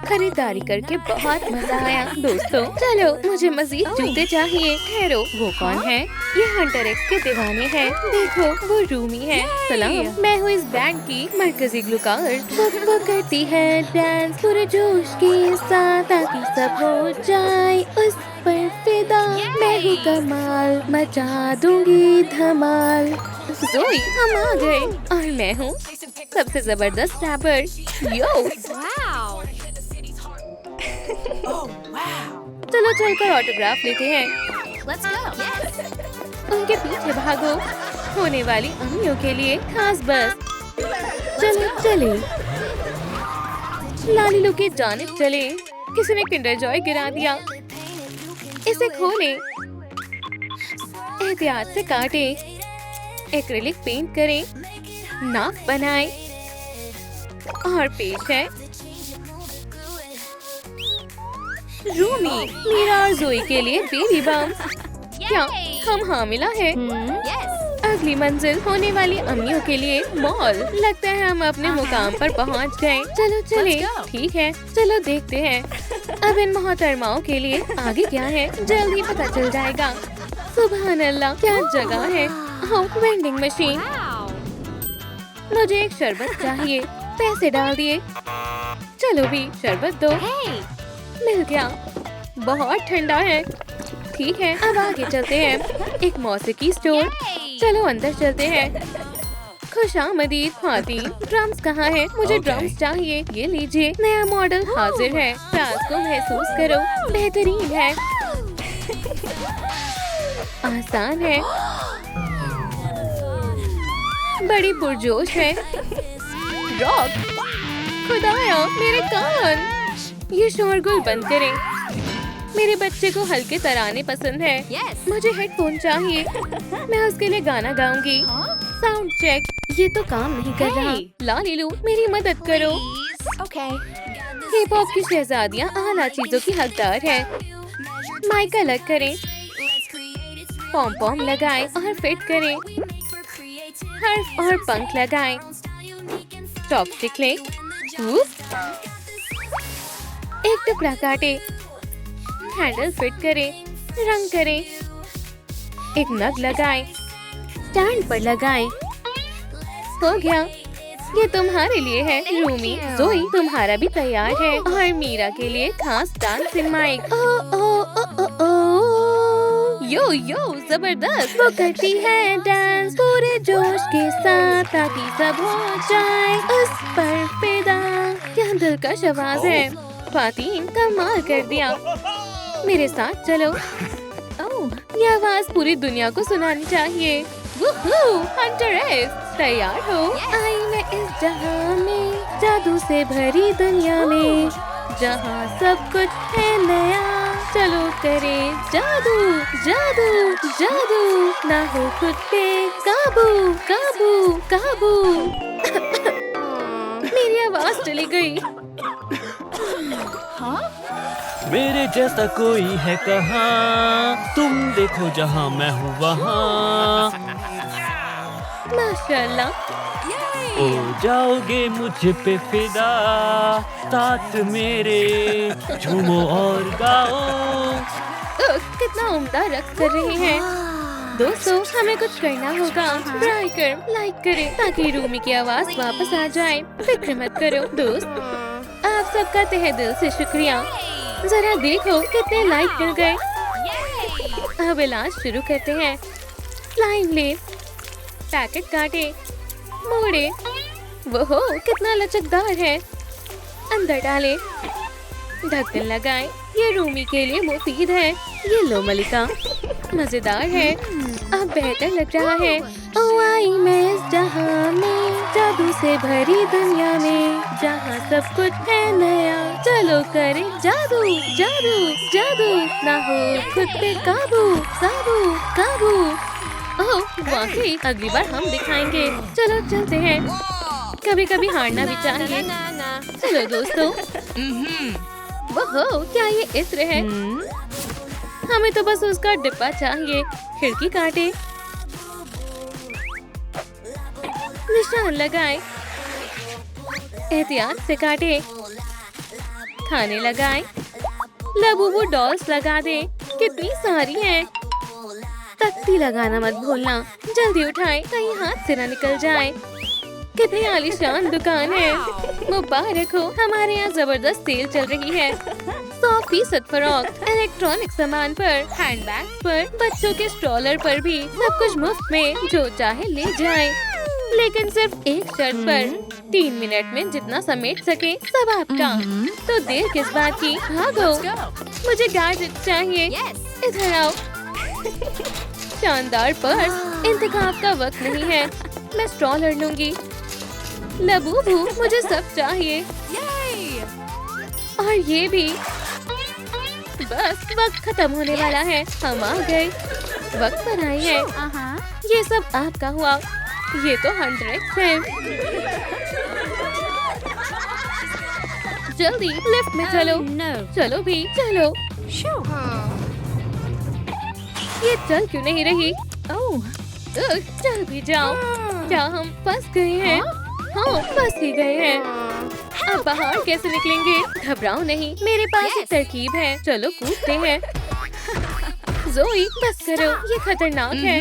खरीदारी करके बहुत मजा आया दोस्तों। चलो मुझे मजीद जूते चाहिए। ठहरो, वो कौन है? ये हंटर एक्स के दीवाने हैं। देखो वो रूमी है। सलाम, मैं हूँ इस बैंड की मरकजी ग्लूकार। वो करती है डांस पूरे जोश के साथ ताकि सब हो जाए उस पर फिदा। मैं हूँ कमाल, मचा दूंगी धमाल। जोई, हम आ गए और मैं हूँ सबसे जबरदस्त रैपर। यो चलो चलकर ऑटोग्राफ लेते हैं। उनके पीछे भागो, होने वाली अम्मियों के लिए खास बस। चलो चले, लालीलू की जानिब चले। किसी ने किंडर जॉय गिरा दिया, इसे खोले, एहतियात से काटे, एक्रिलिक पेंट करें, नाक बनाए और पेश है रूमी, मीरा और जोई के लिए बेबी बम। क्या हम हामिला है? अगली मंजिल होने वाली अम्मियों के लिए मॉल। लगता है हम अपने मुकाम पर पहुंच गए। चलो चले। ठीक है, चलो देखते हैं अब इन मोहतरमाओं के लिए आगे क्या है। जल्द ही पता चल जाएगा। सुभान अल्लाह, क्या जगह है। ओह, वेंडिंग मशीन। मुझे एक शरबत चाहिए। पैसे डाल दिए। चलो भी शरबत दो। मिल गया। बहुत ठंडा है। ठीक है, अब आगे चलते हैं। एक मौसीकी स्टोर। चलो अंदर चलते हैं। खुशामदीद खातिन। ड्रम्स कहाँ है? मुझे ड्रम्स चाहिए। ये लीजिए, नया मॉडल हाजिर है। सास को महसूस करो, बेहतरीन है, आसान है, बड़ी पुरजोश है। रॉक, खुदाया मेरे कान। ये शोरगुल बंद करें। मेरे बच्चे को हल्के तराने पसंद है। मुझे हेडफोन चाहिए। मैं उसके लिए गाना गाऊंगी। Sound check. ये तो काम नहीं कर रहा। लालीलू, मेरी मदद करो। हिप हॉप की शहजादियाँ आला चीजों की हकदार है। माइक अलग करें, पॉम पॉम लगाएं और फिट करें, हर्फ और पंख लगाएं, चॉपस्टिक लें, एक टुकड़ा काटे, हैंडल फिट करें, रंग करें, एक नग लगाएं, स्टैंड पर लगाएं। हो गया, ये तुम्हारे लिए है। रूमी, जोई तुम्हारा भी तैयार है और मीरा के लिए खास डांसिंग माइक। ओ ओ ओ ओ ओ यो यो, जबरदस्त। वो करती है डांस पूरे जोश के साथ ताकि सब हो जाए उस पर फिदा। क्या दिलकश आवाज है। फातिन, कमाल कर दिया। मेरे साथ चलो। ओह, ये आवाज पूरी दुनिया को सुनानी चाहिए। वूहू, हंटर एक्स, तैयार हो? आई मैं इस जहां में, जादू से भरी दुनिया में, जहां सब कुछ है नया। चलो करे जादू जादू जादू, ना हो खुद पे काबू काबू काबू। मेरी आवाज चली गई। मेरे जैसा कोई है कहाँ? तुम देखो जहाँ मैं हूँ वहाँ। माशाल्लाह। हो जाओगे मुझ पे फिदा, साथ मेरे झूमो और गाओ। कितना उम्दा रक्स कर रहे हैं। दोस्तों, हमें कुछ करना होगा। लाइक करें ताकि रूमी की आवाज वापस आ जाए। फिक्र मत करो दोस्त, आप सबका तहे दिल से शुक्रिया। जरा देखो कितने लाइक मिल गए। अब इलाज शुरू करते हैं। लाइन ले, पैकेट काटे, मोड़े। वो कितना लचकदार है। अंदर डाले, ढक्कन लगाएं। ये रूमी के लिए मुफीद है। ये लो मलिका, मजेदार है। अब बेहतर लग रहा है। ओ आई मैं इस जहां में, जादू से भरी दुनिया में, जहां सब कुछ है नया। चलो करें जादू जादू जादू, ना हो खुद पे काबू काबू काबू। ओह वाकई, अगली बार हम दिखाएंगे। चलो चलते हैं, कभी कभी हारना भी चाहिए। चलो दोस्तों। वो क्या ये इत्र है? हमें तो बस उसका डिब्बा चाहिए। खिड़की काटे, निशान लगाए, एहतियात से काटे, खाने लगाएं। लबूबू डॉल्स लगा दे, कितनी सारी हैं। तख्ती लगाना मत भूलना, जल्दी उठाएं कहीं हाथ से न निकल जाए। कितनी आलीशान दुकान है। मुबारक हो, हमारे यहाँ जबरदस्त सेल चल रही है। 100% फ्रॉक, इलेक्ट्रॉनिक सामान पर, हैंडबैग पर, बच्चों के स्ट्रॉलर पर भी सब कुछ मुफ्त में, जो चाहे ले जाएं। लेकिन सिर्फ एक शर्त पर, 3 मिनट में जितना समेट सके सब आपका। तो देर किस बात की, भागो। मुझे गैजेट चाहिए, इधर आओ। शानदार पर्स, इंतखाब का वक्त नहीं है, मैं स्ट्रॉलर लूंगी। लबूबू, मुझे सब चाहिए और ये भी। बस वक्त खत्म होने वाला है, हम आ गए, वक्त पर आए हैं। ये सब आपका हुआ, ये तो 100 है। जल्दी लिफ्ट में चलो। चलो भी चलो। ये चल क्यों नहीं रही? चल भी जाओ। क्या हम फंस गए हैं? हाँ, फंस ही गए हैं। अब बाहर कैसे निकलेंगे? घबराओ नहीं, मेरे पास एक तरकीब है, चलो कूदते हैं। ज़ोई, बस करो, ये खतरनाक है।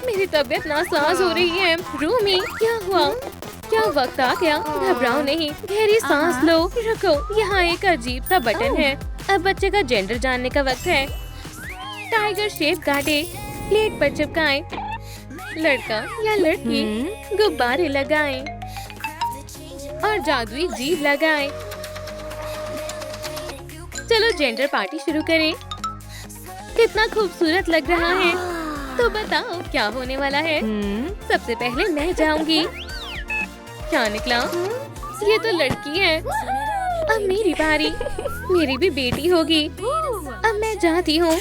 मेरी तबीयत नासाज हो रही है। रूमी, क्या हुआ? क्या वक्त आ गया? घबराओ नहीं, गहरी सांस लो। रुको, यहाँ एक अजीब सा बटन है। अब बच्चे का जेंडर जानने का वक्त है। टाइगर शेप काटे, प्लेट पर चिपकाएं। लड़का या लड़की, गुब्बारे लगाएं और जादुई जीभ लगाएं। चलो जेंडर पार्टी शुरू करें। कितना खूबसूरत लग रहा है। तो बताओ क्या होने वाला है? सबसे पहले मैं जाऊंगी। क्या निकला? ये तो लड़की है। अब मेरी बारी, मेरी भी बेटी होगी। अब मैं जाती हूँ।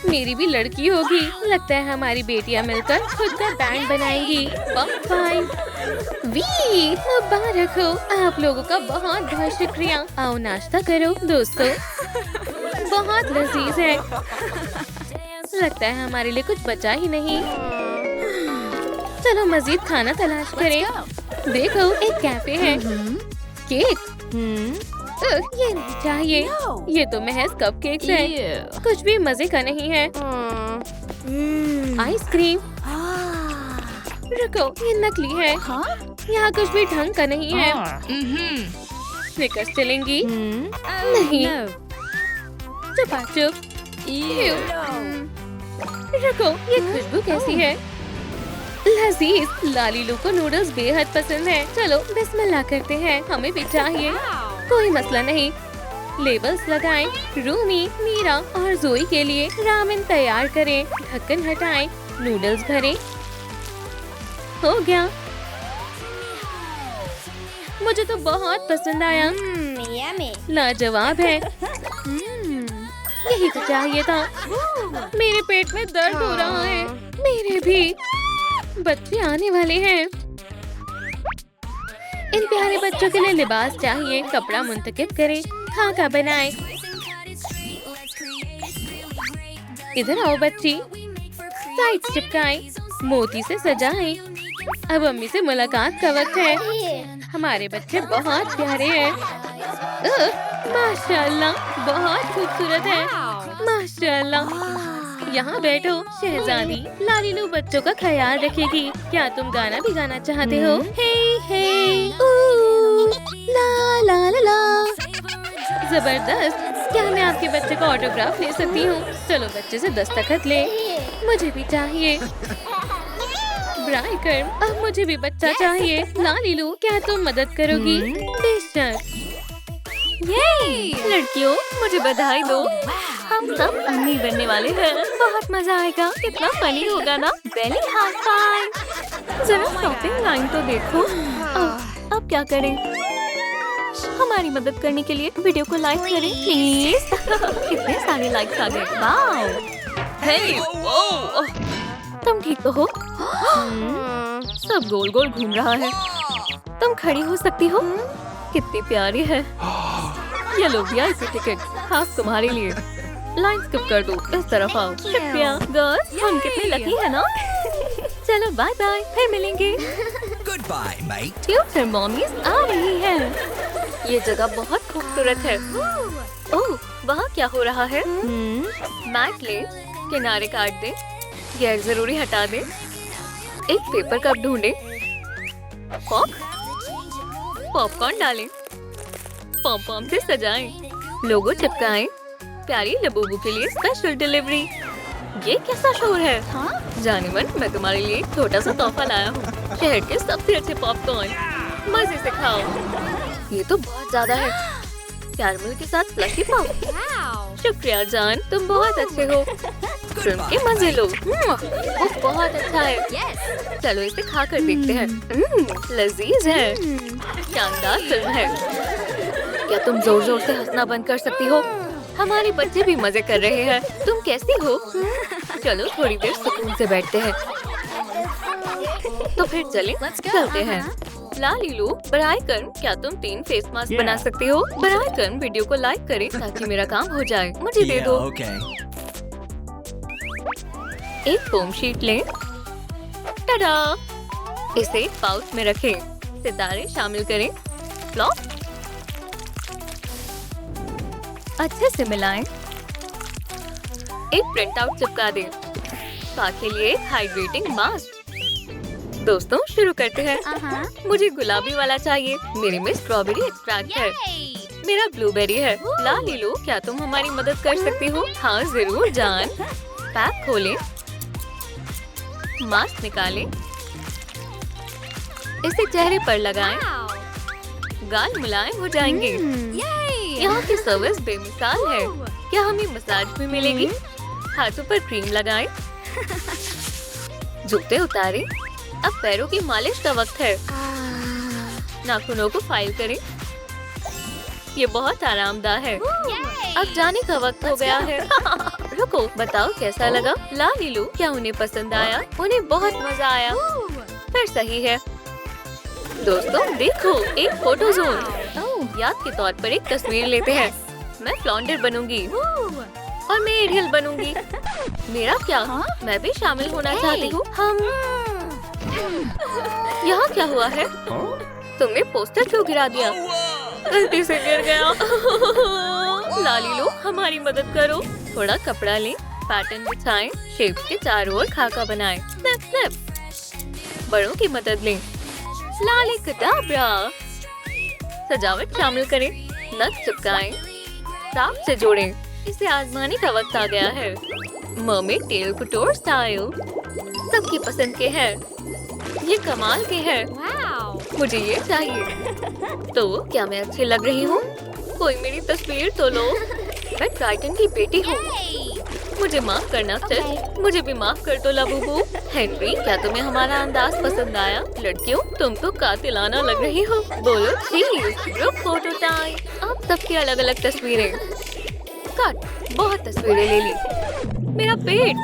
मेरी भी लड़की होगी। लगता है हमारी बेटियां मिलकर खुद का बैंड बनाएंगी। बाय। वी, मुबारक हो, आप लोगों का बहुत बहुत शुक्रिया। आओ नाश्ता करो दोस्तों, बहुत लजीज है। लगता है हमारे लिए कुछ बचा ही नहीं। चलो मजीद खाना तलाश करें। देखो, एक कैफे है। केक, ये नहीं चाहिए। ये तो महज कपकेक्स है, कुछ भी मजे का नहीं है। आइसक्रीम, रुको, ये नकली है। यहाँ कुछ भी ढंग का नहीं है। स्निकर्स चलेंगी? नहीं। चुप। रुको, ये खुशबू कैसी है? लजीज। लालीलू को नूडल्स बेहद पसंद है। चलो बिस्मिल्लाह करते हैं, हमें भी चाहिए। कोई मसला नहीं। लेबल्स लगाएं। रूमी, मीरा और ज़ोई के लिए रामेन तैयार करें। ढक्कन हटाएं, नूडल्स भरें। हो गया। मुझे तो बहुत पसंद आया। लाजवाब है। यही तो चाहिए था। मेरे पेट में दर्द हो रहा है। मेरे भी। बच्चे आने वाले हैं। इन प्यारे बच्चों के लिए लिबास चाहिए। कपड़ा मुंतकिब करें, खाका बनाएं। इधर आओ बच्ची, साइड चिपकाएं, मोती से सजाएं। अब अम्मी से मुलाकात का वक्त है। हमारे बच्चे बहुत प्यारे हैं। माशाल्लाह, बहुत खूबसूरत है। माशाल्लाह। यहाँ बैठो शहजादी। लालीलू बच्चों का ख्याल रखेगी। क्या तुम गाना भी गाना चाहते हो? हे हे ला ला ला ला। जबरदस्त। क्या मैं आपके बच्चे का ऑटोग्राफ ले सकती हूँ? चलो बच्चे से दस्तखत ले। मुझे भी चाहिए। ब्राइकर, अब मुझे भी बच्चा चाहिए। लालीलू, क्या तुम मदद करोगी? बेशक। लड़कियों, मुझे बधाई दो। हम सब अम्मी बनने वाले हैं। बहुत मजा आएगा। कितना फनी होगा ना? बेली हाई फाइव। जरा शॉपिंग लाइन तो देखो। अब क्या करें? हमारी मदद करने के लिए वीडियो को लाइक करें प्लीज। कितने सारे लाइक्स आ गए। वाओ। हे, वो। तुम ठीक तो हो? सब गोल गोल घूम रहा है। तुम खड़ी हो सकती हो? कितनी प्यारी है। ये लो VIP टिकट, खास तुम्हारे लिए। लाइन स्किप कर दो, इस तरफ आओ। शुक्रिया गर्ल्स, हम कितने लकी है ना। चलो बाय बाय, फिर मिलेंगे। Goodbye, mate. फ्यूचर मॉमीज आ रही है। ये जगह बहुत खूबसूरत है। ओह, वहाँ क्या हो रहा है? मैट ले, किनारे काट दे, गैर जरूरी हटा दे, एक पेपर कप ढूंढे, पॉपकॉर्न डालें, पॉम पॉम से सजाएं, लोगो चिपकाएं, प्यारी लबूबू के लिए स्पेशल डिलीवरी। ये कैसा शोर है? जाने मन, मैं तुम्हारे लिए एक छोटा सा तोहफा लाया हूँ। शहर के सबसे अच्छे पॉपकॉर्न, मजे से खाओ। ये तो बहुत ज्यादा है। कैरमल के साथ स्लशी पाओ। शुक्रिया जान, तुम बहुत अच्छे हो। सुन के मजे लो। वो बहुत अच्छा है। चलो इसे खा कर देखते हैं। लजीज है। शानदार फिल्म है। क्या तुम जोर जोर से हंसना बंद कर सकती हो? हमारे बच्चे भी मजे कर रहे हैं। तुम कैसी हो? चलो थोड़ी देर सुकून से बैठते हैं। तो फिर चलते हैं। लालीलू, बराए कर, क्या तुम 3 फेस मास्क बना सकती हो? बराए कर वीडियो को लाइक करें ताकि मेरा काम हो जाए। मुझे दे दो। एक फोम शीट लें। टडा! इसे पाउच में रखें। सितारे शामिल करें। फ्लॉप अच्छे से मिलाएं। एक प्रिंट आउट चिपका दें। स्पा के लिए हाइड्रेटिंग मास्क। दोस्तों शुरू करते हैं। मुझे गुलाबी वाला चाहिए। मेरे में स्ट्रॉबेरी एक्सट्रैक्ट है। मेरा ब्लूबेरी है। लालीलू, क्या तुम हमारी मदद कर सकती हो? हाँ जरूर जान। पैक खोलें, मास्क निकालें, इसे चेहरे पर लगाएं। गाल मुलायम हो जाएंगे। यहाँ की सर्विस बेमिसाल है। क्या हमें मसाज भी मिलेगी? हाथों पर क्रीम लगाएं। जूते उतारें। अब पैरों की मालिश का वक्त है। नाखूनों को फाइल करें। ये बहुत आरामदाह है। अब जाने का वक्त हो गया है। रुको, बताओ कैसा लगा? लालीलू, क्या उन्हें पसंद आया? उन्हें बहुत मजा आया। फिर सही है। दोस्तों देखो, एक फोटो जोन। याद के तौर पर एक तस्वीर लेते हैं। मैं फ्लॉन्डर बनूंगी और मैं एरियल बनूंगी। मेरा क्या? मैं भी शामिल होना चाहती हूँ। हम यहाँ क्या हुआ है? तुमने पोस्टर क्यों गिरा दिया? गलती से गिर गया। लालीलू, हमारी मदद करो। थोड़ा कपड़ा लें, पैटर्न बिछाएं, शेप के चारों ओर खाका बनाएं। Snap snap. बड़ों की मदद लें। लाली कदाब्रा। सजावट शामिल करें, नग चिपकाएं, साफ से जोड़ें। इसे आजमाने का वक्त आ गया है। मर्मेड टेल कुटोर स्टाइल सबकी पसंद के हैं। ये कमाल के हैं। मुझे ये चाहिए। तो क्या मैं अच्छी लग रही हूँ? कोई मेरी तस्वीर तो लो। मैं ट्राइटन की बेटी हूँ। मुझे माफ करना सिर्फ। मुझे भी माफ कर दो लबूबू। हेनरी, क्या तुम्हें हमारा अंदाज पसंद आया? लड़कियों, तुम तो कातिलाना लग रही हो। बोलो चीज। Group photo time. अब सबकी अलग अलग तस्वीरें। कट। बहुत तस्वीरें ले ली। मेरा पेट।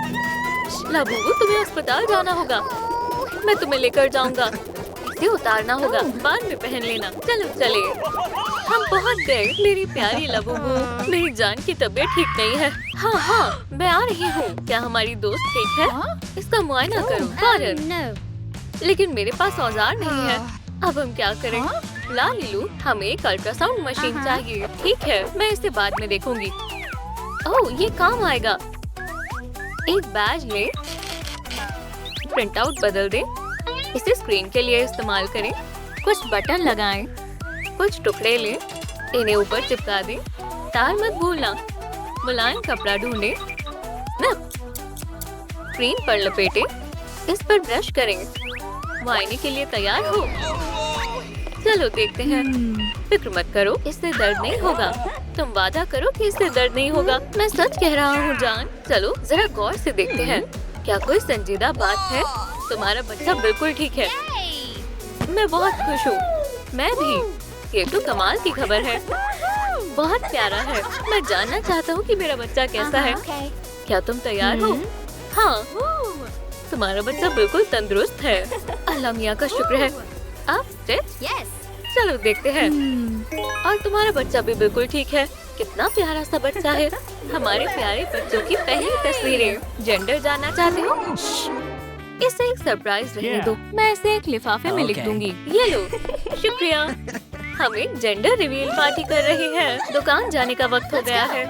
लबूबू, तुम्हें अस्पताल जाना होगा। मैं तुम्हें लेकर जाऊंगा। इसे उतारना होगा, बाद में पहन लेना। चलो चले। हम पहुंच गए। मेरी प्यारी लबूबू, मेरी जान की तबीयत ठीक नहीं है। हाँ, मैं आ रही हूँ। क्या हमारी दोस्त ठीक है? इसका मुआयना करो। कारण लेकिन मेरे पास औजार नहीं है। अब हम क्या करें? लालीलू, हमें एक अल्ट्रासाउंड मशीन चाहिए। ठीक है, मैं इसे बाद में देखूंगी। ओह, ये काम आएगा। एक बैज ले, प्रिंट आउट बदल दे, इसे स्क्रीन के लिए इस्तेमाल करें। कुछ बटन लगाएं, कुछ टुकड़े लें, इन्हें ऊपर चिपका दें। तार मत भूलना। मुलायम कपड़ा ढूंढें, स्क्रीन पर लपेटें, इस पर ब्रश करें। मुआयने के लिए तैयार हो? चलो देखते हैं। फिक्र मत करो, इससे दर्द नहीं होगा। तुम वादा करो कि इससे दर्द नहीं होगा। मैं सच कह रहा हूँ जान। चलो जरा गौर से देखते हैं। क्या कोई संजीदा बात है? तुम्हारा बच्चा बिल्कुल ठीक है। मैं बहुत खुश हूँ। मैं भी। ये तो कमाल की खबर है। बहुत प्यारा है। मैं जानना चाहता हूँ कि मेरा बच्चा कैसा है। क्या तुम तैयार हो? हाँ, तुम्हारा बच्चा बिल्कुल तंदुरुस्त है। अल्लाह मियाँ का शुक्र है। अब स्टिच? चलो देखते हैं। और तुम्हारा बच्चा भी बिल्कुल ठीक है। कितना प्यारा सा बच्चा है। हमारे प्यारे बच्चों की पहली तस्वीरें। जेंडर जानना चाहते हो? इसे एक सरप्राइज रहने दो। मैं इसे एक लिफाफे में लिख दूंगी। ये लो। शुक्रिया। हमें जेंडर रिवील पार्टी कर रहे हैं। दुकान जाने का वक्त हो गया है।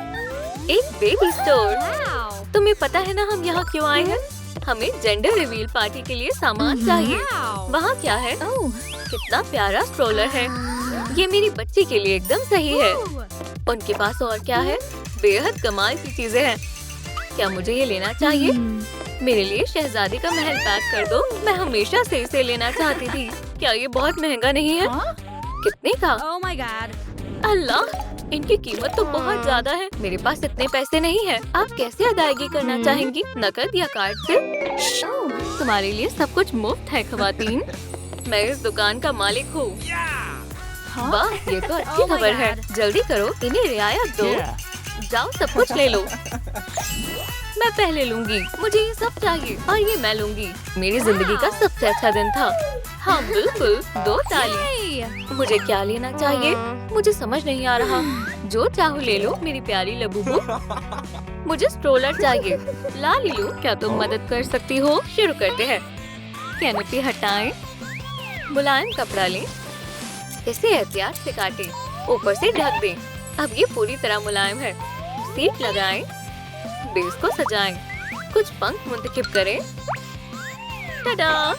एक बेबी स्टोर। तुम्हें पता है ना हम यहाँ क्यों आए हैं? हमें जेंडर रिवील पार्टी के लिए सामान चाहिए। वहाँ क्या है? कितना प्यारा स्ट्रोलर है। ये मेरी बच्ची के लिए एकदम सही है। उनके पास और क्या है? बेहद कमाल की चीजें हैं। क्या मुझे ये लेना चाहिए? मेरे लिए शहजादी का महल पैक कर दो। मैं हमेशा से इसे लेना चाहती थी। क्या ये बहुत महंगा नहीं है? कितने का? अल्लाह, इनकी कीमत तो बहुत ज्यादा है। मेरे पास इतने पैसे नहीं है। आप कैसे अदायगी करना चाहेंगी? नकद या कार्ड से? तुम्हारे लिए सब कुछ मुफ्त है खवातीन। मैं इस दुकान का मालिक हूँ। वाह, ये तो अच्छी खबर है। जल्दी करो, इन्हें रियायत दो। जाओ, सब कुछ ले लो। मैं पहले लूंगी। मुझे ये सब चाहिए और ये मैं लूंगी। मेरी जिंदगी का सबसे अच्छा दिन था। हाँ बिल्कुल, 2 ताली। मुझे क्या लेना चाहिए? मुझे समझ नहीं आ रहा। जो चाहो ले लो मेरी प्यारी लबूबू। मुझे स्ट्रोलर चाहिए। लालीलू, क्या तुम मदद कर सकती हो? शुरू करते हैं। कैनोपी हटाएं। मुलायम कपड़ा लें। इसे एहतियात से काटें। ऊपर से ढक दें। अब ये पूरी तरह मुलायम है। सीट लगाएं। बेस को सजाएं। कुछ पंख मुंतखब करें। टडा!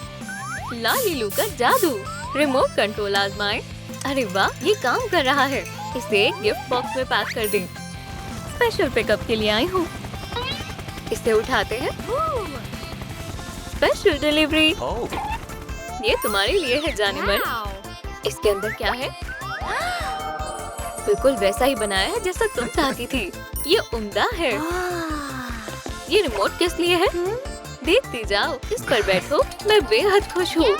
लालीलू का जादू। रिमोट कंट्रोल आजमाएं। अरे वाह, ये काम कर रहा है। इसे एक गिफ्ट बॉक्स में पैक कर दें। स्पेशल पिकअप के लिए आई हूँ। इसे उठाते हैं। Special delivery. ये तुम्हारे लिए है जानेमन। इसके अंदर क्या है? बिल्कुल वैसा ही बनाया है जैसा तुम चाहती थी। ये उम्दा है। ये रिमोट किस लिए है? देखती जाओ, इस पर बैठो। मैं बेहद खुश हूँ।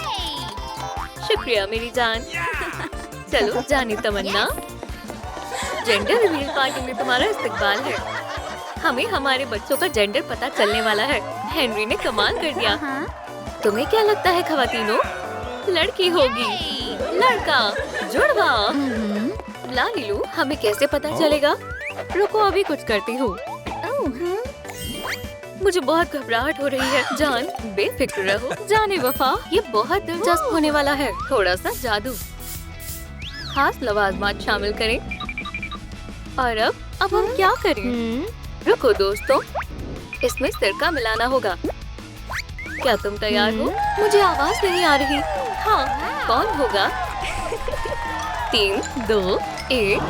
शुक्रिया मेरी जान। चलो जानी तमन्ना। जेंडर रिवील पार्टी में तुम्हारा इस्तकबाल है। हमें हमारे बच्चों का जेंडर पता चलने वाला है। हेनरी ने कमाल कर दिया। तुम्हें क्या लगता है खवातीनों? लड़की होगी। लड़का। जुड़वा। लालीलू, हमें कैसे पता चलेगा? रुको, अभी कुछ करती हूँ। मुझे बहुत घबराहट हो रही है। जान, बेफिक्र रहो। जाने वफा, ये बहुत दिलचस्प होने वाला है। थोड़ा सा जादू। खास लवाजमात शामिल करें। और अब हम क्या करें? रुको दोस्तों, इसमें सिरका मिलाना होगा। क्या तुम तैयार हो? मुझे आवाज नहीं आ रही। हाँ, कौन होगा? 3, 2, 1।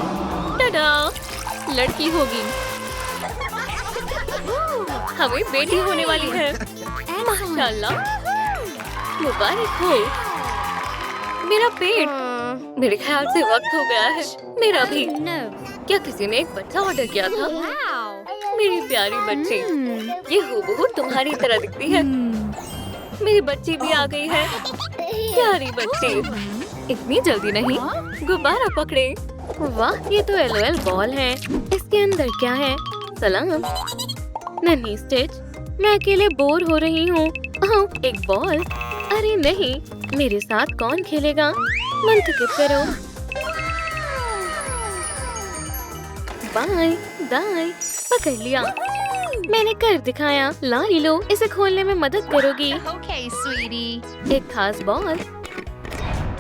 टडा! लड़की होगी। हमें बेटी होने वाली है। माशाल्लाह, मुबारक हो। मेरा पेट। मेरे ख्याल से वक्त हो गया है। मेरा भी। क्या किसी ने एक बच्चा ऑर्डर किया था? मेरी प्यारी बच्ची। ये हूबहू तुम्हारी तरह दिखती है। मेरी बच्ची भी आ गई है। प्यारी बच्ची। इतनी जल्दी नहीं। गुब्बारा पकड़े। वाह, ये तो LOL बॉल है। इसके अंदर क्या है? सलाम। नहीं स्टिच, मैं अकेले बोर हो रही हूँ। एक बॉल। अरे नहीं, मेरे साथ कौन खेलेगा? मुंतखब करो। बाय दाएं। पकड़ लिया। मैंने कर दिखाया। लालीलू, इसे खोलने में मदद करोगी? एक खास बॉल।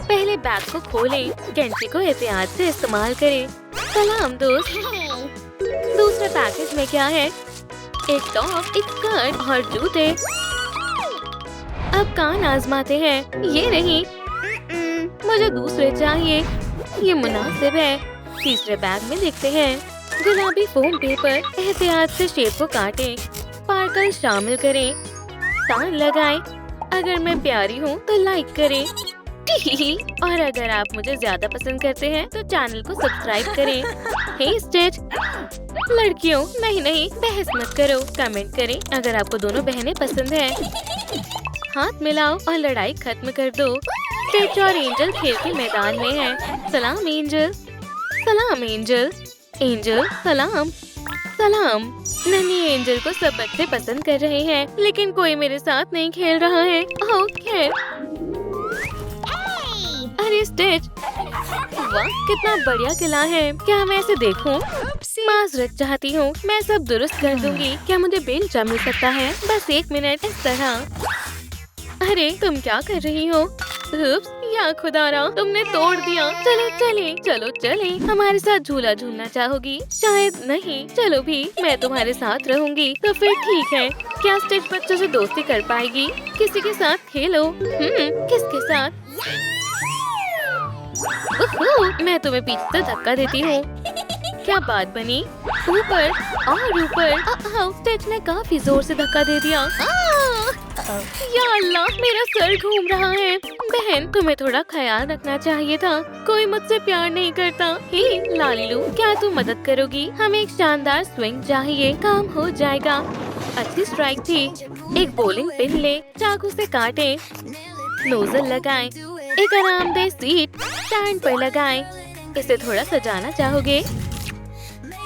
पहले बैग को खोलें। कैंची को एहतियात से इस्तेमाल करें। सलाम दोस्त। दूसरे पैकेज में क्या है? एक टॉप, एक स्कर्ट और जूते। अब कान आजमाते हैं। ये नहीं, मुझे दूसरे चाहिए। ये मुनासिब है। तीसरे बैग में देखते हैं। गुलाबी फोम पेपर। एहतियात से शेप को काटें। स्पार्कल शामिल करें। तार लगाएं। अगर मैं प्यारी हूँ तो लाइक करें। और अगर आप मुझे ज्यादा पसंद करते हैं तो चैनल को सब्सक्राइब करें। हे स्टिच। लड़कियों, नहीं, बहस मत करो। कमेंट करें अगर आपको दोनों बहनें पसंद हैं। हाथ मिलाओ और लड़ाई खत्म कर दो। स्टिच और एंजल खेल के मैदान में हैं। सलाम एंजल। सलाम एंजल। एंजल, सलाम। सलाम। नन्ही एंजल को सब बच्चे पसंद कर रहे हैं, लेकिन कोई मेरे साथ नहीं खेल रहा है। ओके। अरे स्टिच, वाह कितना बढ़िया किला है। क्या मैं इसे देखूं? माजरत चाहती हूँ, मैं सब दुरुस्त कर दूंगी। क्या मुझे बेलचा मिल सकता है? बस 1 मिनट। इस तरह। अरे तुम क्या कर रही हो? उप्स, या खुदारा, तुमने तोड़ दिया। चलो चले, चलो चले, हमारे साथ झूला झूलना चाहोगी? शायद नहीं। चलो भी, मैं तुम्हारे साथ रहूंगी। तो फिर ठीक है। क्या स्टिच बच्चों से दोस्ती कर पाएगी? किसी के साथ खेलो। किसके साथ? मैं तुम्हें पीछे से धक्का देती हूँ। क्या बात बनी? ऊपर और ऊपर। स्टिच ने काफी जोर से धक्का दे दिया। या अल्लाह, मेरा सर घूम रहा है। बहन, तुम्हें थोड़ा ख्याल रखना चाहिए था। कोई मुझसे प्यार नहीं करता। हे लालीलू, क्या तुम मदद करोगी? हमें एक शानदार स्विंग चाहिए। काम हो जाएगा। अच्छी स्ट्राइक थी। एक बॉलिंग पिन ले, चाकू से काटे, नोजल लगाएं, एक आरामदेह सीट स्टैंड पर लगाएं। इसे थोड़ा सजाना चाहोगे?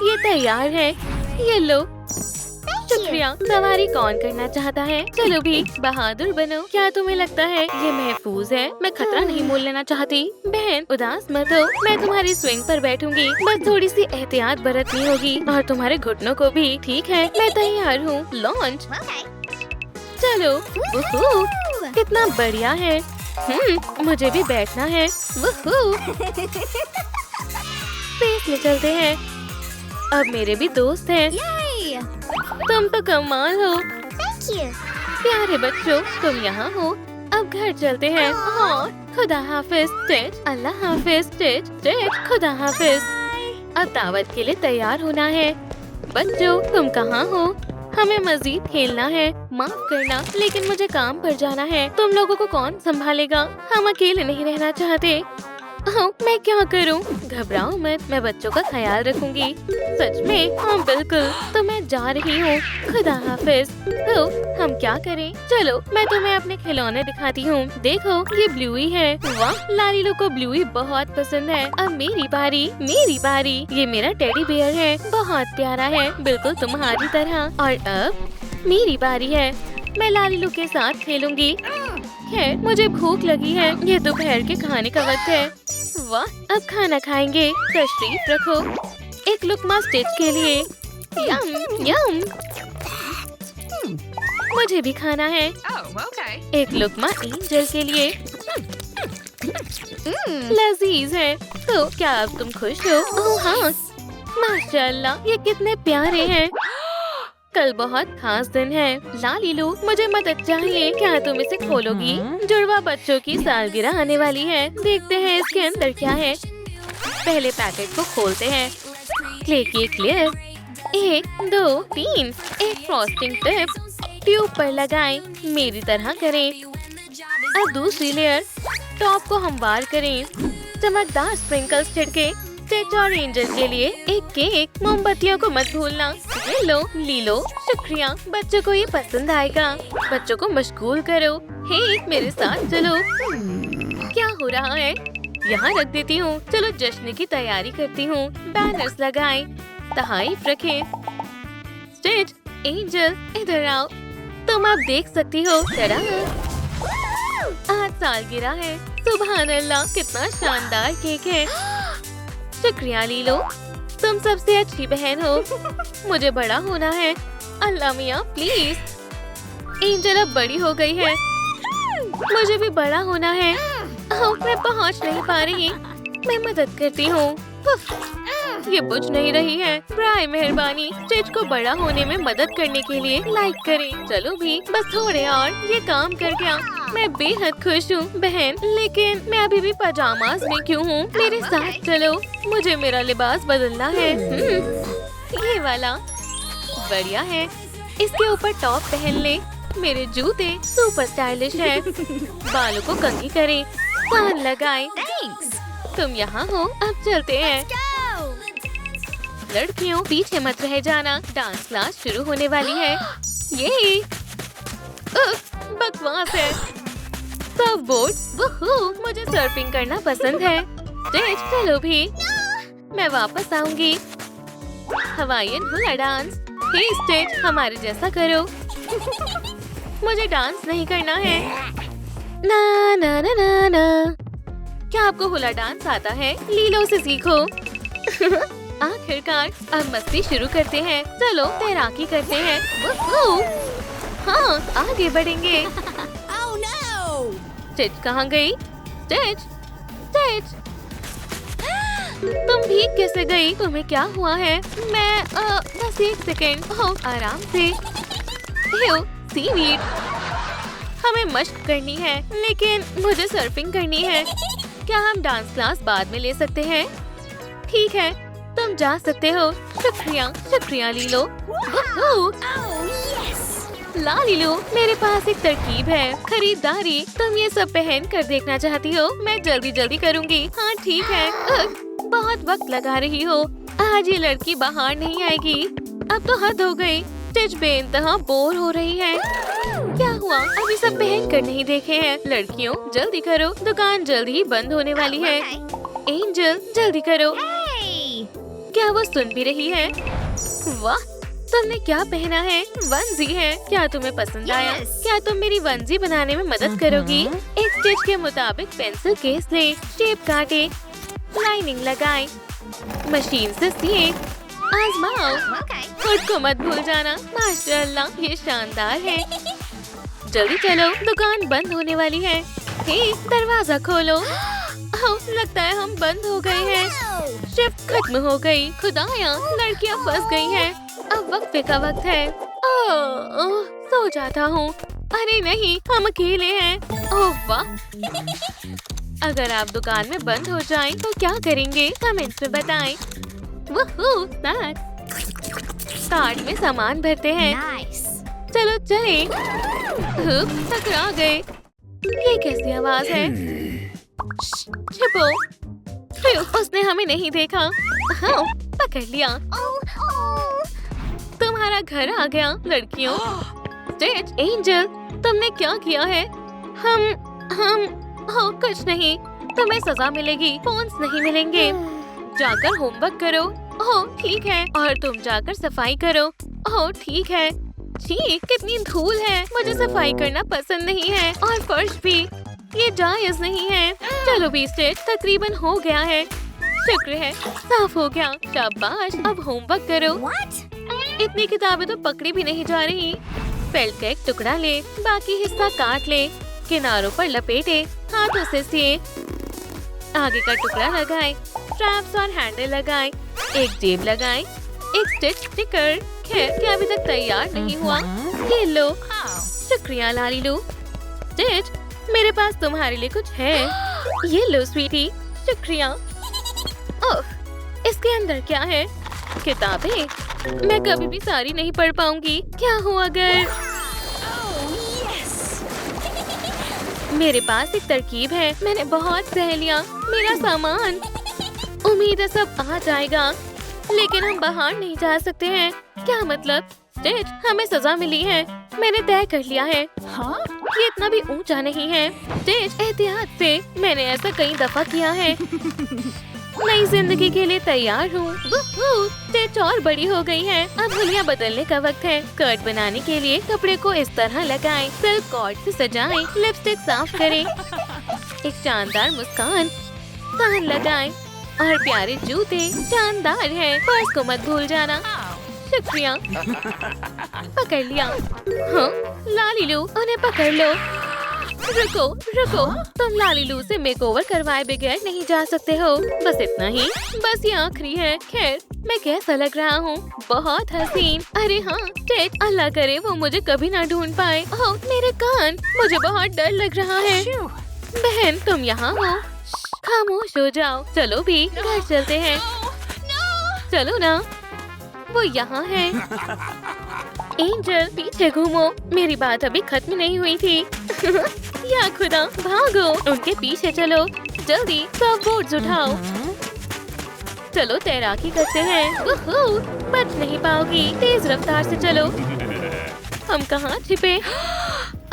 ये तैयार है। ये लो। शुक्रिया। सवारी कौन करना चाहता है? चलो भी, बहादुर बनो। क्या तुम्हें लगता है ये महफूज है? मैं खतरा नहीं मोल लेना चाहती। बहन, उदास मत हो। मैं तुम्हारी स्विंग पर बैठूंगी। बस थोड़ी सी एहतियात बरतनी होगी और तुम्हारे घुटनों को भी। ठीक है, मैं तैयार हूँ। लॉन्च। चलो। कितना बढ़िया है। मुझे भी बैठना है। स्पेस में चलते हैं। अब मेरे भी दोस्त हैं। तुम तो कमाल हो। प्यारे बच्चों, तुम यहाँ हो। अब घर चलते हैं। हाँ, खुदा हाफिज स्टिच। अल्लाह हाफिज स्टिच। स्टिच, खुदा हाफिज। अब दावत के लिए तैयार होना है। बच्चों, तुम कहाँ हो? हमें मजीद खेलना है। माफ करना, लेकिन मुझे काम पर जाना है। तुम लोगों को कौन संभालेगा? हम अकेले नहीं रहना चाहते। मैं क्या करूं? घबराओ मत, मैं बच्चों का ख्याल रखूंगी। सच में? हाँ बिल्कुल। तो मैं जा रही हूँ। खुदा हाफिज। तो हम क्या करें? चलो, मैं तुम्हें अपने खिलौने दिखाती हूँ। देखो, ये ब्लूई है। वाह, लालीलू को ब्लूई बहुत पसंद है। अब मेरी बारी। मेरी बारी। ये मेरा टेडी बियर है। बहुत प्यारा है, बिल्कुल तुम्हारी तरह। और अब मेरी बारी है। मैं लालीलू के साथ खेलूंगी। खैर, मुझे भूख लगी है। ये दोपहर के खाने का वक्त है। वाह, अब खाना खाएंगे। तशरीफ रखो। एक लुकमा स्टिच के लिए। यम यम। मुझे भी खाना है। एक लुकमा एंजल के लिए। लजीज है। तो क्या अब तुम खुश हो? ओह हाँ, माशाल्लाह, ये कितने प्यारे हैं। कल बहुत खास दिन है। लालीलू, मुझे मदद चाहिए। क्या तुम इसे खोलोगी? जुड़वा बच्चों की सालगिरह आने वाली है। देखते हैं इसके अंदर क्या है। पहले पैकेट को खोलते हैं। क्ले की क्लिप। 1 2 3। एक फ्रॉस्टिंग टिप ट्यूब पर लगाएं। मेरी तरह करें। अब दूसरी लेयर। टॉप को हमवार करें। चमकदार स्प्रिंकल्स छिड़के। स्टिच और एंजल के लिए एक केक। मोमबत्तियों को मत भूलना। ये लो, लीलो। शुक्रिया। बच्चों को ये पसंद आएगा। बच्चों को मशगूल करो। हे, मेरे साथ चलो। क्या हो रहा है? यहाँ रख देती हूँ। चलो जश्न की तैयारी करती हूँ। बैनर्स लगाएं। तहाइफ रखें। स्टिच, एंजल, इधर आओ। तुम अब देख सकती हो। टडा! आज सालगिरह है। सुभान अल्लाह, कितना शानदार केक है। शुक्रिया लीलो, तुम सबसे अच्छी बहन हो। मुझे बड़ा होना है। अल्लाह मियाँ प्लीज। एंजल अब बड़ी हो गई है। मुझे भी बड़ा होना है। मैं पहुँच नहीं पा रही। मैं मदद करती हूँ। ये बुझ नहीं रही है। बराए मेहरबानी स्टिच को बड़ा होने में मदद करने के लिए लाइक करें। चलो भी, बस थोड़े और। ये काम कर गया। मैं बेहद खुश हूँ बहन, लेकिन मैं अभी भी पजामाज में क्यों हूँ? मेरे साथ चलो, मुझे मेरा लिबास बदलना है। ये वाला बढ़िया है। इसके ऊपर टॉप पहन ले। मेरे जूते सुपर स्टाइलिश है। बालों को कंघी करें। कान लगाएं। तुम यहाँ हो, अब चलते हैं। लड़कियों, पीछे मत रह जाना। डांस क्लास शुरू होने वाली है। ये बकवास है। सर्फ बोर्ड, मुझे सर्फिंग करना पसंद है। स्टिच, चलो भी, मैं वापस आऊंगी। Hawaiian hula dance. Hey Stitch, हमारे जैसा करो। मुझे डांस नहीं करना है। ना ना ना ना ना। क्या आपको हुला डांस आता है? लीलो से सीखो। आखिरकार, अब मस्ती शुरू करते हैं। चलो तैराकी करते हैं। हाँ, आगे बढ़ेंगे। स्टिच कहाँ गई? स्टिच, स्टिच, तुम भीग कैसे गई? तुम्हें क्या हुआ है? मैं बस एक सेकेंड। ओह, आराम से। सीवीड। हमें मशक करनी है, लेकिन मुझे सर्फिंग करनी है। क्या हम डांस क्लास बाद में ले सकते हैं? ठीक है, तुम जा सकते हो। शुक्रिया, शुक्रिया लीलो। ला लीलो, मेरे पास एक तरकीब है। खरीदारी। तुम ये सब पहन कर देखना चाहती हो? मैं जल्दी जल्दी करूँगी। हाँ ठीक है। बहुत वक्त लगा रही हो। आज ये लड़की बाहर नहीं आएगी। अब तो हद हो गई। स्टिच बेइंतहा बोर हो रही है। क्या हुआ? अभी सब पहन कर नहीं देखे हैं। लड़कियों जल्दी करो, दुकान जल्दी ही बंद होने वाली है। एंजल जल्दी करो। क्या वो सुन भी रही है? वाह, तुमने क्या पहना है? वंजी है। क्या तुम्हें पसंद आया? क्या तुम मेरी वंजी बनाने में मदद करोगी? एक स्टिच के मुताबिक पेंसिल केस ले, शेप काटे, लाइनिंग लगाए, मशीन से सिए, आजमाओ। खुद को मत भूल जाना। माशाअल्लाह, ये शानदार है। जल्दी चलो, दुकान बंद होने वाली है। हे, दरवाजा खोलो। लगता है हम बंद हो गए हैं। शिफ्ट खत्म हो गई। खुदाया, लड़कियां फंस गई हैं। अब वक्फे का वक्त है। ओह, सो जाता हूँ। अरे नहीं, हम अकेले हैं। ओह वाह, अगर आप दुकान में बंद हो जाएं तो क्या करेंगे? कमेंट्स में बताएं। वूहू, कार्ट में सामान भरते हैं। चलो चले। टकरा गए। ये कैसी आवाज है? छिपो। उसने हमें नहीं देखा। हाँ, पकड़ लिया। तुम्हारा घर आ गया। लड़कियों, स्टिच, एंजल, तुमने क्या किया है? हम हो कुछ नहीं। तुम्हें सजा मिलेगी। फोन्स नहीं मिलेंगे। जाकर होमवर्क करो। ओह ठीक है। और तुम जाकर सफाई करो। ओह ठीक है। छी, कितनी धूल है। मुझे सफाई करना पसंद नहीं है। और फर्श भी, ये जायज नहीं है। चलो भी स्टिच, तकरीबन हो गया है। शुक्र है, साफ हो गया। शाबाश, अब होमवर्क करो। इतनी किताबें तो पकड़ी भी नहीं जा रही। फेल्ट का एक टुकड़ा ले, बाकी हिस्सा काट ले, किनारों पर लपेटे, हाथों से सिए, आगे का टुकड़ा लगाए, स्ट्रैप्स और हैंडल लगाए, एक जेब लगाए, एक स्टिच स्टिकर। खैर, क्या अभी तक तैयार नहीं हुआ? ये लो। शुक्रिया लालीलू। स्टिच, मेरे पास तुम्हारे लिए कुछ है। ये लो स्वीटी। शुक्रिया। ओह, इसके अंदर क्या है? किताबें। मैं कभी भी सारी नहीं पढ़ पाऊंगी। क्या हुआ अगर? मेरे पास एक तरकीब है। मैंने बहुत सह लिया। मेरा सामान। उम्मीद है सब आ जाएगा, लेकिन हम बाहर नहीं जा सकते हैं। क्या मतलब? स्टिच, हमें सजा मिली है। मैंने तय कर लिया है। हाँ? ये इतना भी ऊंचा नहीं है। स्टिच, एहतियात से। मैंने ऐसा कई दफा किया है। नई जिंदगी के लिए तैयार हूँ। स्टिच और बड़ी हो गई है। अब हुलिया बदलने का वक्त है। स्कर्ट बनाने के लिए कपड़े को इस तरह लगाएं, सिल्क कॉर्ड से सजाएं, लिपस्टिक साफ करें, एक शानदार मुस्कान, कान लगाएं और प्यारे जूते। शानदार है। पर्स को मत भूल जाना। शुक्रिया। पकड़ लिया। हाँ, लालीलू, उन्हें पकड़ लो। रुको रुको, तुम लालीलू से मेकओवर करवाए बगैर नहीं जा सकते हो। बस इतना ही। बस ये आखिरी है। खैर, मैं कैसा लग रहा हूँ? बहुत हसीन। अरे हाँ, स्टिच, अल्लाह करे वो मुझे कभी ना ढूंढ पाए। ओह, मेरे कान। मुझे बहुत डर लग रहा है। बहन, तुम यहाँ हो? खामोश हो जाओ। चलो भी, घर चलते हैं। चलो ना, वो यहाँ है। एंजल, पीछे घूमो। मेरी बात अभी खत्म नहीं हुई थी। या खुदा, भागो। उनके पीछे चलो। जल्दी, सब बोर्ड्स उठाओ। चलो तैराकी करते हैं। बच नहीं पाओगी। तेज रफ्तार से चलो। हम कहाँ छिपे?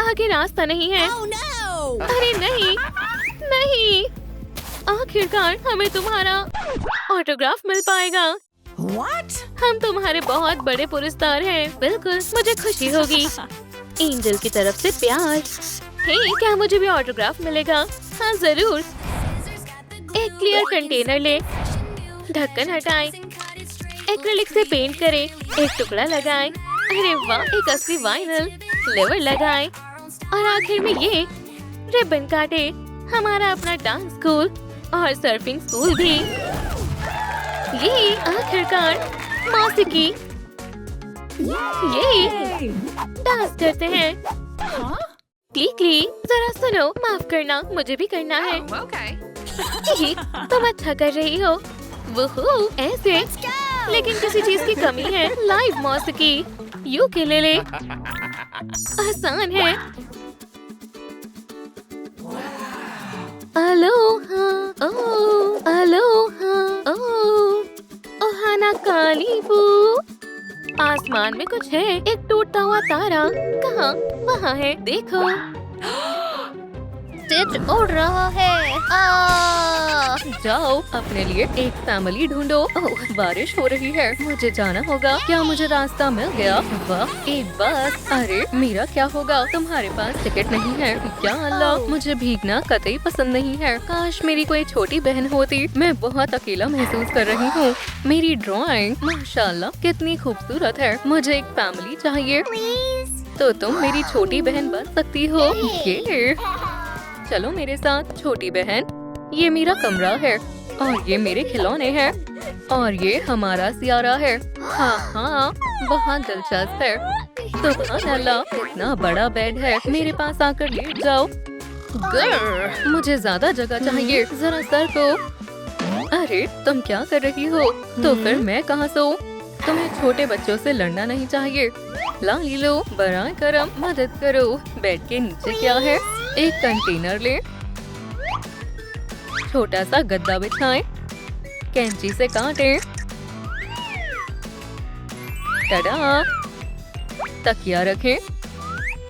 आगे रास्ता नहीं है। अरे नहीं, नहीं। आखिरकार हमें तुम्हारा ऑटोग्राफ मिल पाएगा। What? हम तुम्हारे बहुत बड़े पुरस्कार हैं। बिल्कुल, मुझे खुशी होगी। एंजल की तरफ से प्यार। हे, क्या मुझे भी ऑटोग्राफ मिलेगा? हाँ जरूर। एक क्लियर कंटेनर ले, ढक्कन हटाएं, एक्रिलिक से पेंट करें, एक टुकड़ा लगाएं। अरे वाह, एक असली वाइनल, फ्लेवर लगाएं और आखिर में ये रिबन काटे। हमारा अपना डांस स्कूल और सर्फिंग स्कूल भी। ये आखिरकार मौसीकी। ये डांस करते हैं। क्ली जरा सुनो, माफ करना, मुझे भी करना है। ही, तुम अच्छा कर रही हो। वुहू, ऐसे। लेकिन किसी चीज की कमी है। लाइव मौसीकी, यूकेलेले आसान है। अलोहा ओ, अलोहा ओ, ओहाना कालीबू। आसमान में कुछ है, एक टूटा हुआ तारा। कहाँ? वहाँ है, देखो। स्टिच उड़ रहा है। जाओ अपने लिए एक फैमिली ढूंढो। ओह, बारिश हो रही है, मुझे जाना होगा। क्या मुझे रास्ता मिल गया? वाह, एक बस। अरे मेरा क्या होगा? तुम्हारे पास टिकट नहीं है क्या? अल्लाह, मुझे भीगना कतई पसंद नहीं है। काश मेरी कोई छोटी बहन होती। मैं बहुत अकेला महसूस कर रही हूँ। मेरी ड्राइंग माशाल्लाह कितनी खूबसूरत है। मुझे एक फैमिली चाहिए। तो तुम मेरी छोटी बहन बन सकती हो। ये चलो मेरे साथ छोटी बहन। ये मेरा कमरा है और ये मेरे खिलौने हैं और ये हमारा सियारा है। हाँ, बहुत दिलचस्प है। सुभान अल्लाह, इतना बड़ा बेड है। मेरे पास आकर लेट जाओ। गर्ल, मुझे ज्यादा जगह चाहिए। जरा सर को। अरे तुम क्या कर रही हो? तो फिर मैं कहाँ सोऊं? तुम्हें छोटे बच्चों से लड़ना नहीं चाहिए। ला लो, बराए करम, मदद करो। बेड के नीचे क्या है? एक कंटेनर ले, छोटा सा गद्दा बिछाएं, कैंची से काटें। टडा, तकिया रखें,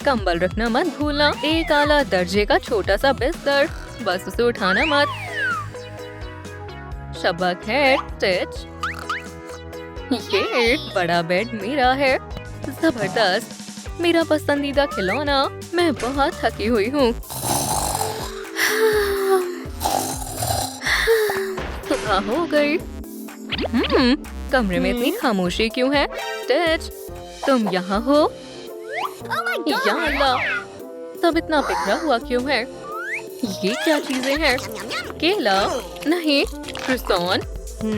कंबल रखना मत भूलना। एक आला दर्जे का छोटा सा बिस्तर, बस उसे उठाना मत। शबक है, स्टिच। ये बड़ा बेड मेरा है। जबरदस्त, मेरा पसंदीदा खिलौना। मैं बहुत थकी हुई हूँ। सुबह हो गई। कमरे में इतनी खामोशी क्यों है? स्टिच, तुम यहाँ हो? या अल्लाह, सब इतना बिखरा हुआ क्यों है? ये क्या चीजें हैं? केला? नहीं, क्रोसान?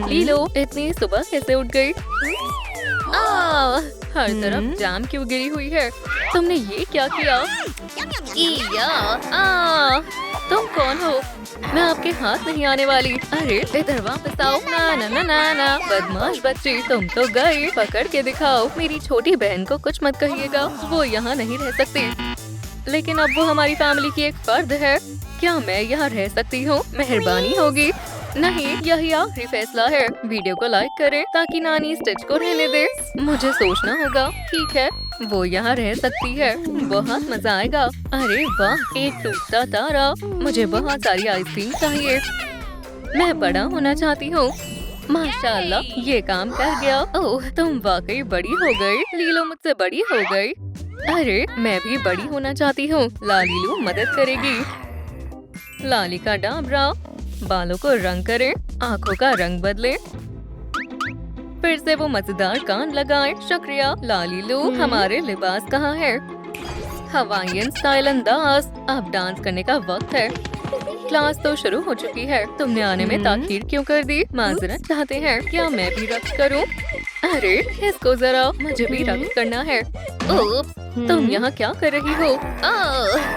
लीलो, इतनी सुबह कैसे उठ गई? हर तरफ जाम क्यों गिरी हुई है? तुमने ये क्या किया? तुम कौन हो? मैं आपके हाथ नहीं आने वाली। अरे इधर वापस आओ। ना ना ना ना ना, बदमाश बच्ची, तुम तो गई। पकड़ के दिखाओ। मेरी छोटी बहन को कुछ मत कहिएगा, वो यहाँ नहीं रह सकती। लेकिन अब वो हमारी फैमिली की एक फर्द है। क्या मैं यहाँ रह सकती हूँ? मेहरबानी होगी। नहीं, यही आखिरी फैसला है। वीडियो को लाइक करें ताकि नानी स्टिच को रहने दे। मुझे सोचना होगा। ठीक है, वो यहाँ रह सकती है। बहुत मजा आएगा। अरे वाह, एक टूटता तारा। मुझे बहुत सारी आइसक्रीम चाहिए। मैं बड़ा होना चाहती हूँ। माशाल्लाह, ये काम कर गया। ओह, तुम वाकई बड़ी हो गई। लीलो मुझसे बड़ी हो गई। अरे मैं भी बड़ी होना चाहती हूँ। लालीलू मदद करेगी। लाली का डाबरा, बालों को रंग करें, आँखों का रंग बदलें, फिर से वो मजेदार कान लगाएं। शुक्रिया लालीलू। हमारे लिबास कहाँ है? हवाईयन स्टाइल अंदाज। अब डांस करने का वक्त है। क्लास तो शुरू हो चुकी है। तुमने आने में ताखीर क्यों कर दी? माजरत चाहते हैं। क्या मैं भी रक्स करूं? अरे इसको जरा, मुझे भी रक्स करना है। ओह, तुम यहाँ क्या कर रही हो?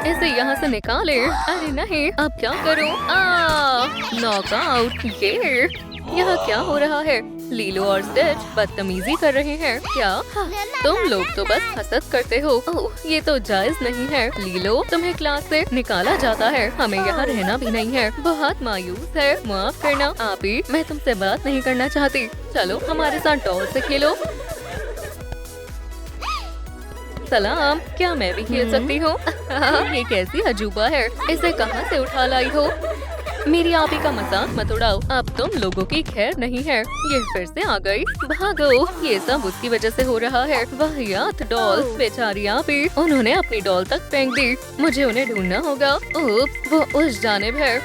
इसे यहाँ से निकाले। अरे नहीं, अब क्या करूं? नॉकआउट। ये यहाँ क्या हो रहा है? लीलो और स्टिच बदतमीजी कर रहे हैं क्या? तुम लोग तो बस हसद करते हो। ओह, ये तो जायज नहीं है। लीलो, तुम्हें क्लास से निकाला जाता है। हमें यहाँ रहना भी नहीं है। बहुत मायूस है। माफ करना आप ही, मैं तुमसे बात नहीं करना चाहती। चलो हमारे साथ डॉल से खेलो। सलाम, क्या मैं भी खेल सकती हूँ? ये कैसी अजूबा है? इसे कहाँ से उठा लाई हो? मेरी आपी का मजाक मत उड़ाओ। अब तुम लोगों की खैर नहीं है। ये फिर से आ गई। भागो, ये सब उसकी वजह से हो रहा है। वाहियात डॉल, बेचारी आपी, उन्होंने अपनी डॉल तक फेंक दी। मुझे उन्हें ढूंढना होगा। उप्स, वो उस जानिब है।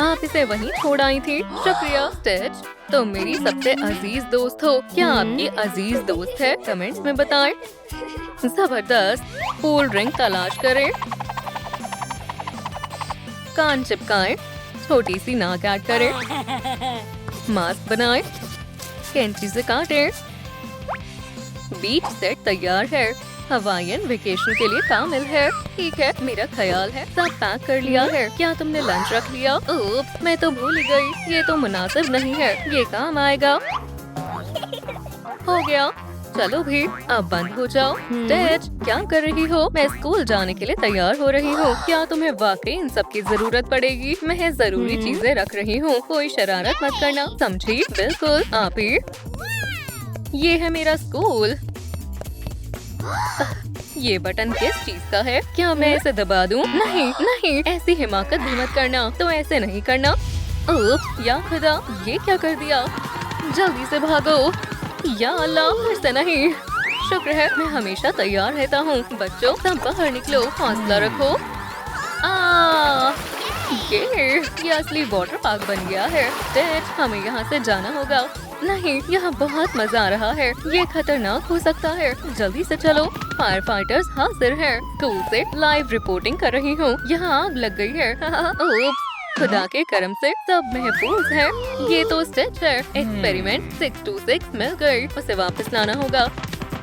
आप इसे वहीं छोड़ आई थी। शुक्रिया स्टिच, तुम मेरी सबसे अजीज दोस्त हो। क्या आपकी अजीज दोस्त है? कमेंट्स में बताएं। जबरदस्त। कूल ड्रिंक तलाश करें। कान चिपकाएं, छोटी सी नाक ऐड करें, मास्क बनाएं, कैंची से काटें। बीच सेट तैयार है। हवाईयन वेकेशन के लिए कामिल है। ठीक है, मेरा ख्याल है सब पैक कर लिया है। क्या तुमने लंच रख लिया? ओह, मैं तो भूल ही गई। ये तो मुनासिब नहीं है, ये काम आएगा। हो गया, चलो भी अब बंद हो जाओ। डैड, क्या कर रही हो? मैं स्कूल जाने के लिए तैयार हो रही हूँ। क्या तुम्हें वाकई इन सब की जरूरत पड़ेगी? मैं जरूरी चीजें रख रही हूँ, कोई शरारत मत करना, समझी? बिल्कुल। आप ही, ये है मेरा स्कूल। ये बटन किस चीज का है? क्या मैं इसे दबा दूं? नहीं नहीं, ऐसी हिमाकत भी मत करना। तो ऐसे नहीं करना। ओह या खुदा, ये क्या कर दिया? जल्दी से भागो। या अल्लाह, फिर से नहीं। शुक्र है मैं हमेशा तैयार रहता हूँ। बच्चों, सब बाहर निकलो, हौसला रखो। ये असली वाटर पार्क बन गया है। डैड, हमें यहाँ से जाना होगा। नहीं, यहाँ बहुत मजा आ रहा है। ये खतरनाक हो सकता है। जल्दी से चलो। फायर फाइटर्स हाजिर हैं। स्कूल से लाइव रिपोर्टिंग कर रही हूँ। यहाँ आग लग गई है। ओप्स, खुदा के करम से सब महफूज है। ये तो स्टिच है। एक्सपेरिमेंट 626 मिल गई। उसे वापस लाना होगा।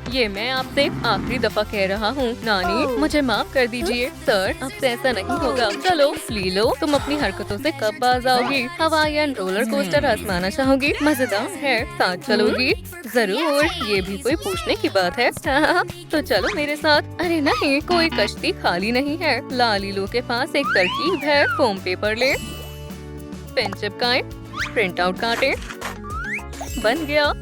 ये मैं आपसे आखिरी दफा कह रहा हूँ। नानी, मुझे माफ कर दीजिए। सर, अब से ऐसा नहीं होगा। चलो लीलो, तुम अपनी हरकतों से कब बाज आओगी? हवाईयन रोलर कोस्टर आजमाना चाहोगी? मजेदार है, साथ चलोगी? जरूर, ये भी कोई पूछने की बात है। तो चलो मेरे साथ। अरे नहीं, कोई कश्ती खाली नहीं है। लालीलो के पास एक तरकीब है। फोम पेपर ले, पेन चिपकाएं, प्रिंट आउट काटें, बन गया।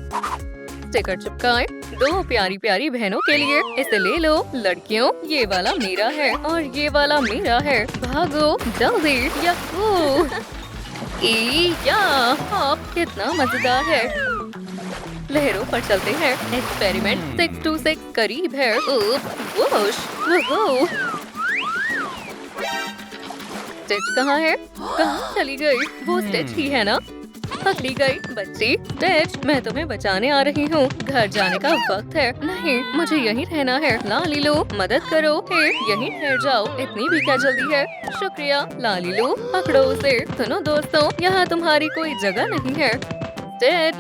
स्टिकर चिपकाएं, 2 प्यारी प्यारी बहनों के लिए। इसे ले लो। लड़कियों, ये वाला मेरा है और ये वाला मेरा है। भागो जल्दी। याहू! या आप, कितना मजेदार है। लहरों पर चलते हैं। एक्सपेरिमेंट 626 करीब है। वोश, वोहो। स्टिच कहाँ है? कहाँ चली गई? वो स्टिच ही है ना? पकड़ी गई। बच्ची, डैड, मैं तुम्हें बचाने आ रही हूँ। घर जाने का वक्त है। नहीं, मुझे यहीं रहना है। लालीलो, मदद करो। हे, यहीं ठहर जाओ। इतनी भी क्या जल्दी है? शुक्रिया। लालीलो, पकड़ो उसे। सुनो दोस्तों, यहाँ तुम्हारी कोई जगह नहीं है। डैड,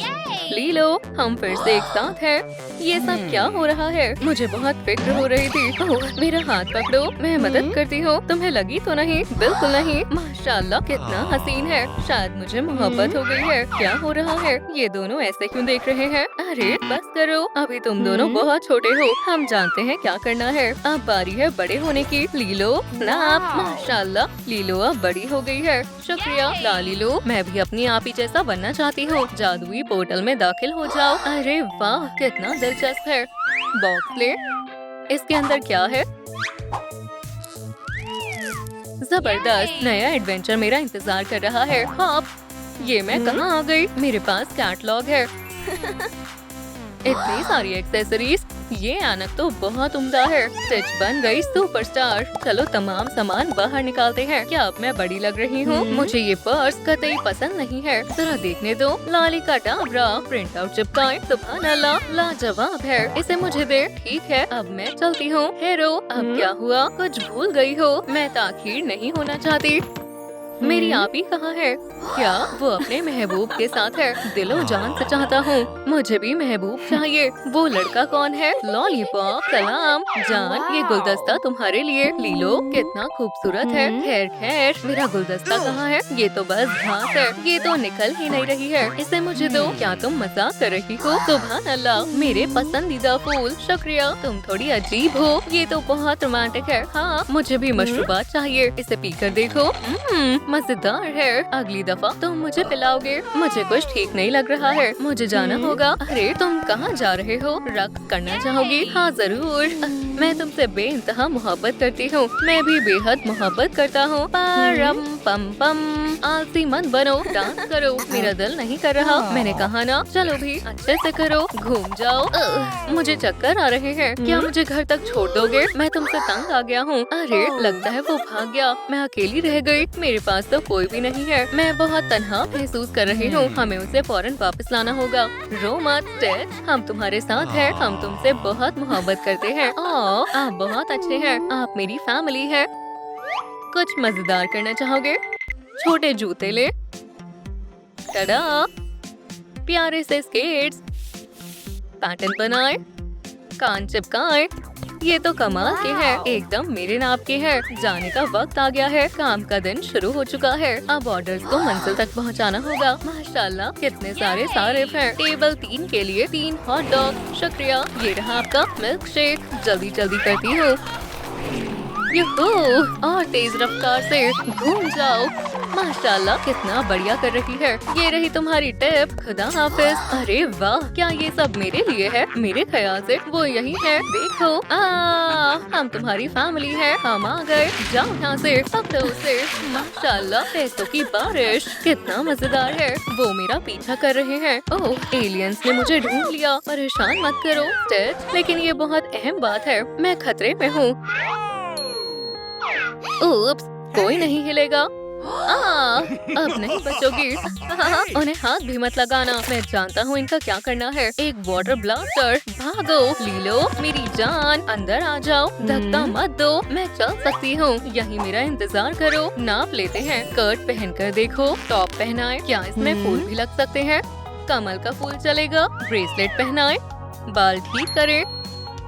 लीलो, हम फिर से एक साथ हैं। ये सब क्या हो रहा है? मुझे बहुत फिक्र हो रही थी। ओह, मेरा हाथ पकड़ो, मैं मदद करती हूँ। तुम्हें लगी तो नहीं? बिल्कुल नहीं। माशाल्लाह, कितना हसीन है। शायद मुझे मोहब्बत हो गई है। क्या हो रहा है? ये दोनों ऐसे क्यों देख रहे हैं? अरे बस करो, अभी तुम दोनों बहुत छोटे हो। हम जानते हैं क्या करना है। अब बारी है बड़े होने की। लीलो, स्नैप। माशाल्लाह, लीलो अब बड़ी हो गई है। शुक्रिया। लालीलो, मैं भी अपनी आप ही जैसा बनना चाहती हूँ। जादुई पोर्टल में दाखिल हो जाओ। अरे वाह, कितना दिलचस्प है। बॉक्स ले। इसके अंदर क्या है? जबरदस्त, नया एडवेंचर मेरा इंतजार कर रहा है। हाँ, ये मैं कहाँ आ गई? मेरे पास कैटलॉग है। इतनी सारी एक्सेसरीज। ये ऐनक तो बहुत उम्दा है। स्टिच बन गई सुपरस्टार। चलो तमाम सामान बाहर निकालते हैं। क्या अब मैं बड़ी लग रही हूँ? मुझे ये पर्स कतई पसंद नहीं है। जरा देखने दो। लाली का टाबरा, प्रिंट आउट चिपकाएं। सुभान अल्लाह, लाजवाब है। इसे मुझे दे। ठीक है, अब मैं चलती हूँ। हेरो, अब क्या हुआ? कुछ भूल गई हो? मैं ताखीर नहीं होना चाहती। मेरी आप ही कहाँ है? क्या वो अपने महबूब के साथ है? दिलो जान से चाहता हूँ। मुझे भी महबूब चाहिए। वो लड़का कौन है? लॉलीपॉप। सलाम जान, ये गुलदस्ता तुम्हारे लिए। लीलो, कितना खूबसूरत है। खैर खैर, मेरा गुलदस्ता कहाँ है? ये तो बस घास है। ये तो निकल ही नहीं रही है। इसे मुझे दो। क्या तुम मजाक कर रही हो? सुभान अल्लाह, मेरे पसंदीदा फूल। शुक्रिया, तुम थोड़ी अजीब हो। ये तो बहुत रोमांटिक है। हाँ, मुझे भी मशरूबात चाहिए। इसे पीकर देखो। मजेदार है। अगली दफा तुम मुझे पिलाओगे। मुझे कुछ ठीक नहीं लग रहा है। मुझे जाना होगा। अरे तुम कहाँ जा रहे हो? रक्स करना चाहोगी? हाँ जरूर। मैं तुमसे बेइंतहा मोहब्बत करती हूँ। मैं भी बेहद मोहब्बत करता हूँ। परम पम पम, आलसी मत बनो, डांस करो। मेरा दिल नहीं कर रहा। मैंने कहा ना। चलो भी, अच्छे से करो, घूम जाओ। मुझे चक्कर आ रहे हैं। क्या मुझे घर तक छोड़ दोगे? मैं तुमसे तंग आ गया हूँ। अरे लगता है वो भाग गया। मैं अकेली रह गई। मेरे पास तो कोई भी नहीं है। मैं बहुत तन्हा महसूस कर रही हूँ। हमें उसे फौरन वापस लाना होगा। रो मत टेड, हम तुम्हारे साथ हैं। हम तुमसे बहुत मोहब्बत करते हैं। आप बहुत अच्छे हैं। आप मेरी फैमिली है। कुछ मजेदार करना चाहोगे? छोटे जूते ले। टडा! प्यारे से स्केट्स। पैटर्न बनाए, कान चिपकाए। ये तो कमाल के हैं, एकदम मेरे नाप के हैं। जाने का वक्त आ गया है, काम का दिन शुरू हो चुका है। अब ऑर्डर्स को मंजिल तक पहुंचाना होगा। माशाल्लाह कितने सारे सारिफ हैं। टेबल 3 के लिए 3 हॉट डॉग। शुक्रिया, ये रहा आपका मिल्क शेक। जल्दी जल्दी करती हूँ। यूहू! और तेज रफ्तार से घूम जाओ। माशाल्लाह कितना बढ़िया कर रही है। ये रही तुम्हारी टिप। खुदा हाफिज। अरे वाह, क्या ये सब मेरे लिए है? मेरे ख्याल से वो यही है। देखो, हम तुम्हारी फैमिली है। हम आ गए। जाओ यहाँ से, पकड़ो उसे। माशाल्लाह पैसों की बारिश। कितना मजेदार है। वो मेरा पीछा कर रहे हैं। ओह, एलियंस ने मुझे ढूंढ लिया। परेशान मत करो टेड, लेकिन ये बहुत अहम बात है। मैं खतरे में हूँ। उप्स, कोई नहीं हिलेगा। अब नहीं बचोगी। उन्हें हाथ भी मत लगाना। मैं जानता हूँ इनका क्या करना है। एक वाटर ब्लास्टर। भागो लीलो, मेरी जान। अंदर आ जाओ, धक्का मत दो। मैं चल सकती हूँ। यही मेरा इंतजार करो। नाप लेते हैं। स्कर्ट पहनकर देखो। टॉप पहनाए। क्या इसमें फूल भी लग सकते हैं? कमल का फूल चलेगा। ब्रेसलेट पहनाए। बाल ठीक करें।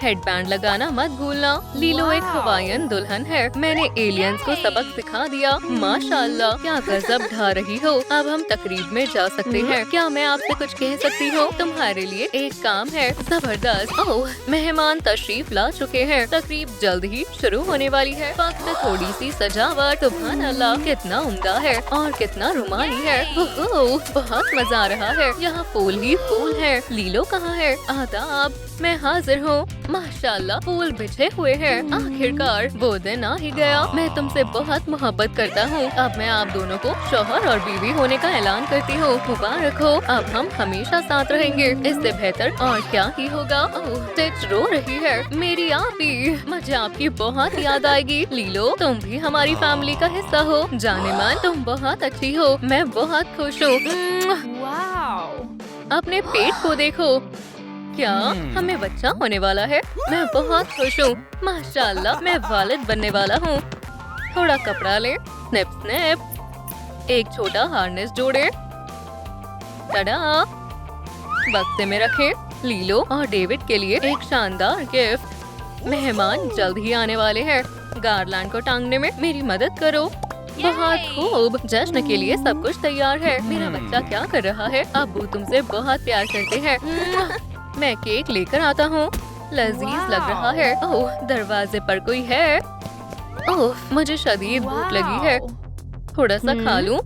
हेडबैंड लगाना मत भूलना। लीलो एक हवाईयन दुल्हन है। मैंने एलियंस को सबक सिखा दिया। माशाल्लाह क्या गजब ढा रही हो। अब हम तकरीब में जा सकते हैं। क्या मैं आपसे कुछ कह सकती हूँ? तुम्हारे लिए एक काम है। जबरदस्त। ओह, मेहमान तशरीफ ला चुके हैं। तकरीब जल्द ही शुरू होने वाली है। वक्त थोड़ी सी सजावट। सुभान अल्लाह कितना उम्दा है और कितना रुमानी है। ओह, बहुत मजा आ रहा है। यहाँ फूल ही फूल है। लीलो कहाँ है? आदाब, मैं हाजिर हूँ। माशाल्लाह फूल बिछे हुए हैं। आखिरकार वो दिन आ ही गया। मैं तुमसे बहुत मोहब्बत करता हूँ। अब मैं आप दोनों को शौहर और बीवी होने का ऐलान करती हूँ। मुबारक हो। अब हम हमेशा साथ रहेंगे। इससे बेहतर और क्या ही होगा। ओह, टिच रो रही है। मेरी आपी, मुझे आपकी बहुत याद आएगी। लीलो, तुम भी हमारी फैमिली का हिस्सा हो। जाने मन, तुम बहुत अच्छी हो। मैं बहुत खुश हूँ। अपने पेट को देखो। क्या हमें बच्चा होने वाला है? मैं बहुत खुश हूँ। माशाल्लाह मैं वालिद बनने वाला हूँ। थोड़ा कपड़ा ले। Snip snip. एक छोटा हार्नेस जोड़े। टडा! बक्से में रखें। लीलो और डेविड के लिए एक शानदार गिफ्ट। मेहमान जल्द ही आने वाले हैं। गारलैंड को टांगने में मेरी मदद करो। बहुत खूब। जश्न के लिए सब कुछ तैयार है। मेरा बच्चा क्या कर रहा है? अब्बू तुमसे बहुत प्यार करते हैं। मैं केक लेकर आता हूँ। लजीज लग रहा है। ओह, दरवाजे पर कोई है। ओह, मुझे शदीद भूख लगी है। थोड़ा सा खा लूं।